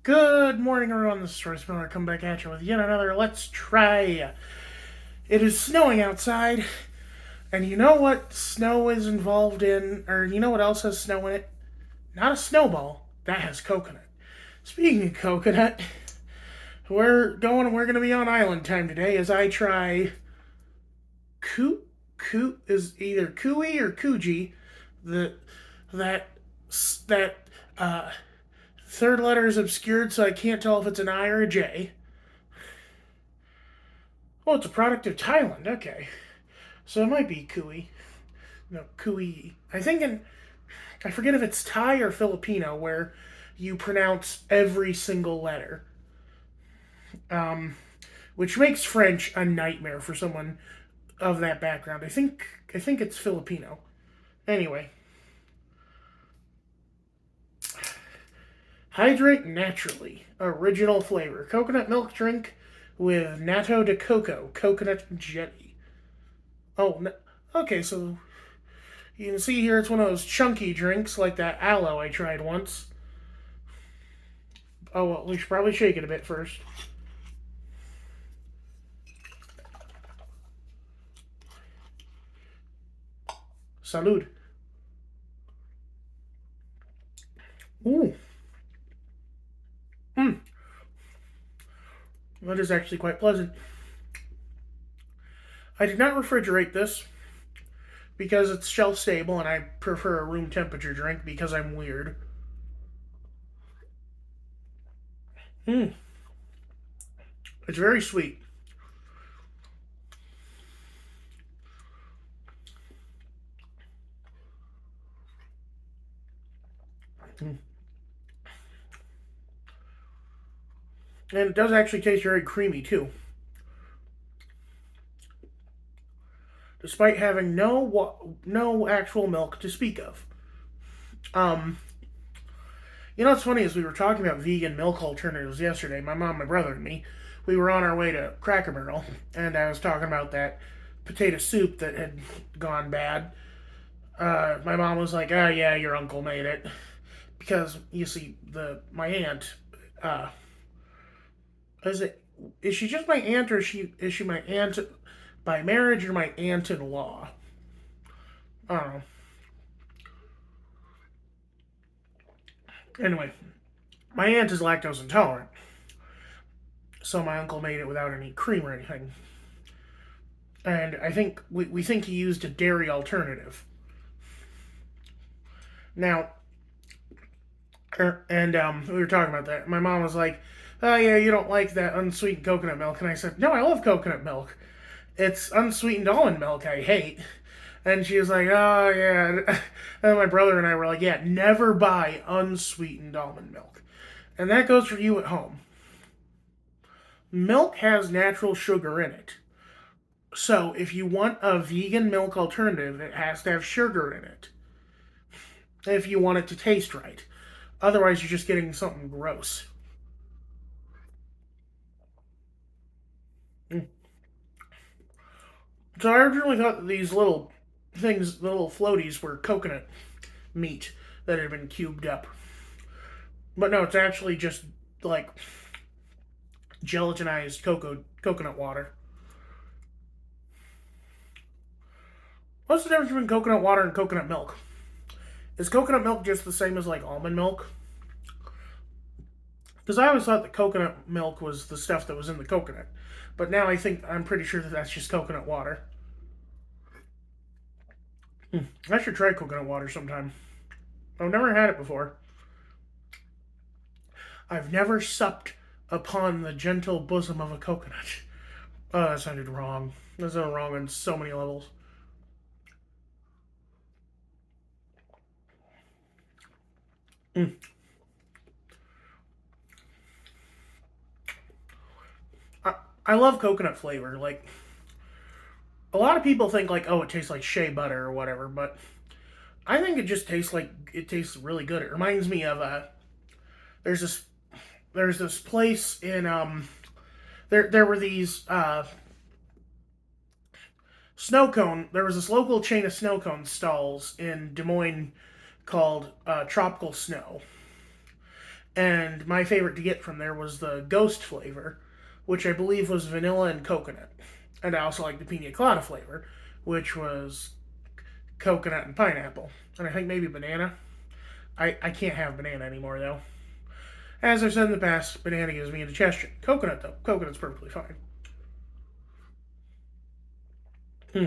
Good morning, everyone. This is Royce. I come back at you with yet another Let's Try. It is snowing outside, and you know what snow is involved in, or you know what else has snow in it? Not a snowball. That has coconut. Speaking of coconut, we're gonna be on island time today as I try Ku is either Kuii or Kuji, the that that uh third letter is obscured, so I can't tell if it's an I or a J. Oh, it's a product of Thailand. Okay, so it might be Kuii. No, Kuii. I forget if it's Thai or Filipino where you pronounce every single letter, um, which makes French a nightmare for someone of that background. I think it's Filipino. Anyway, hydrate naturally. Original flavor. Coconut milk drink with natto de coco, coconut jelly. Oh, no, okay, so you can see here it's one of those chunky drinks like that aloe I tried once. Oh, well, we should probably shake it a bit first. Salud. Ooh. Mmm. That is actually quite pleasant. I did not refrigerate this because it's shelf stable and I prefer a room temperature drink because I'm weird. Mmm. It's very sweet. Mm. And it does actually taste very creamy too, despite having no actual milk to speak of. Um, what's funny is we were talking about vegan milk alternatives yesterday. My mom, my brother, and me. We were on our way to Cracker Barrel, and I was talking about that potato soup that had gone bad. My mom was like, "Oh yeah, your uncle made it," because you see, the my aunt, uh, is it is she just my aunt or is she my aunt by marriage or my aunt in law? I don't know. Anyway, my aunt is lactose intolerant, so my uncle made it without any cream or anything. And I think we think he used a dairy alternative. Now, we were talking about that. My mom was like, "Oh yeah, you don't like that unsweetened coconut milk," and I said, "No, I love coconut milk. It's unsweetened almond milk I hate." And she was like, "Oh yeah," and my brother and I were like, "Yeah, never buy unsweetened almond milk," and that goes for you at home. Milk has natural sugar in it. So if you want a vegan milk alternative, it has to have sugar in it if you want it to taste right. Otherwise, you're just getting something gross. Mm. So I originally thought that these little things, the little floaties, were coconut meat that had been cubed up. But no, it's actually just like gelatinized coconut water. What's the difference between coconut water and coconut milk? Is coconut milk just the same as like almond milk? Because I always thought that coconut milk was the stuff that was in the coconut. But now I'm pretty sure that that's just coconut water. I should try coconut water sometime. I've never had it before. I've never supped upon the gentle bosom of a coconut. Oh, that sounded wrong. That sounded wrong on so many levels. Mm. I, I love coconut flavor. Like, a lot of people think, like, oh, it tastes like shea butter or whatever, but I think it tastes really good. It reminds me of there's this there's this place in there were these snow cone. There was this local chain of snow cone stalls in Des Moines called Tropical Snow, And my favorite to get from there was the ghost flavor, which I believe was vanilla and coconut. And I also like the pina colada flavor, which was coconut and pineapple. And I think maybe banana. I can't have banana anymore, though. As I've said in the past, banana gives me indigestion. Coconut, though. Coconut's perfectly fine. Hmm.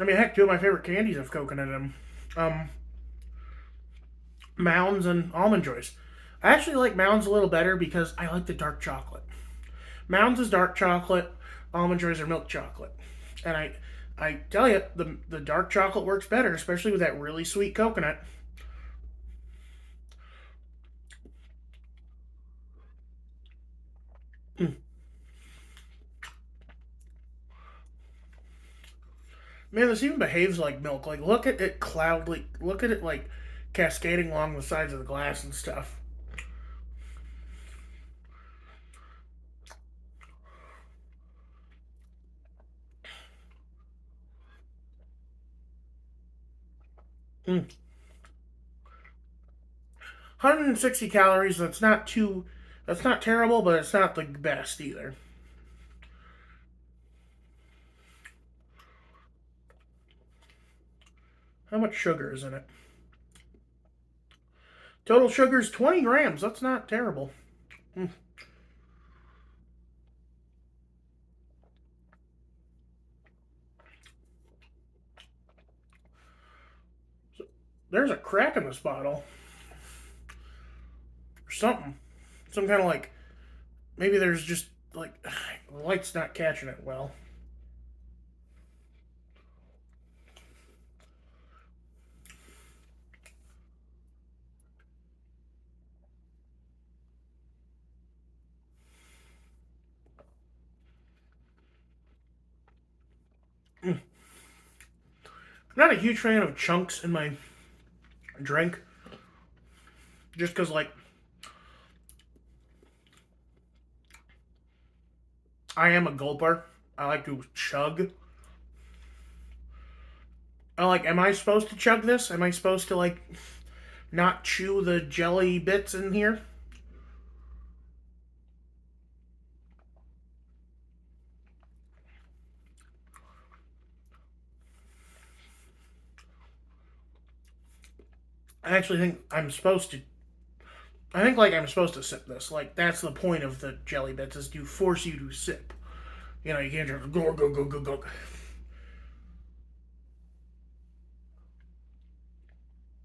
I mean, heck, two of my favorite candies have coconut in them. Mounds and Almond Joys. I actually like Mounds a little better because I like the dark chocolate. Mounds is dark chocolate, Almond Joys are milk chocolate. And I tell you, the dark chocolate works better, especially with that really sweet coconut. Mm. Man, this even behaves like milk. Like, look at it cloudly. Look at it, like, cascading along the sides of the glass and stuff. Mm. 160 calories. That's not terrible, but it's not the best either. How much sugar is in it? Total sugar is 20 grams. That's not terrible. Mm. So, there's a crack in this bottle. Or something. Some kind of like, maybe there's just like, the light's not catching it well. Mm. I'm not a huge fan of chunks in my drink. Just because, like, I am a gulper. I like to chug. I like, am I supposed to chug this? Am I supposed to, like, not chew the jelly bits in here? I actually think I'm supposed to. I think, like, I'm supposed to sip this. Like, that's the point of the jelly bits, is to force you to sip. You know, you can't just go, go, go, go, go.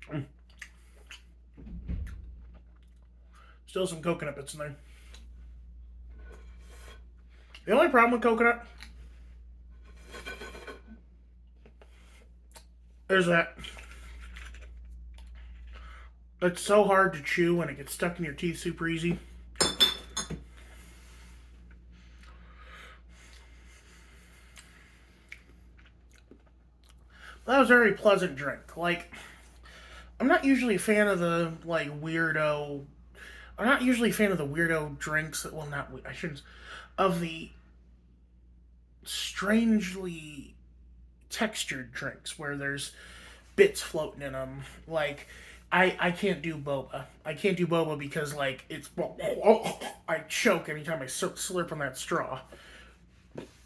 Mm. Still some coconut bits in there. The only problem with coconut is that it's so hard to chew and it gets stuck in your teeth super easy. That was a very pleasant drink. Like, I'm not usually a fan of the, like, weirdo. I'm not usually a fan of the weirdo drinks. Well, not, I shouldn't. Of the strangely textured drinks where there's bits floating in them. Like, I can't do boba. I can't do boba because, like, it's. I choke anytime I slurp on that straw.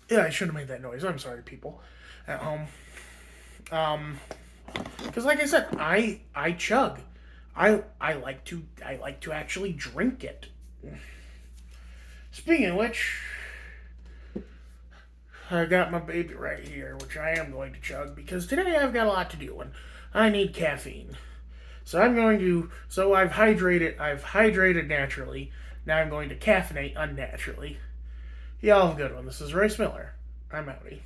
Yeah, I should have made that noise. I'm sorry, people at home. Um, because like I said, I chug. I like to actually drink it. Speaking of which, I got my baby right here, which I am going to chug because today I've got a lot to do and I need caffeine. So I'm going to. So I've hydrated. I've hydrated naturally. Now I'm going to caffeinate unnaturally. Y'all have a good one. This is Royce Miller. I'm outie.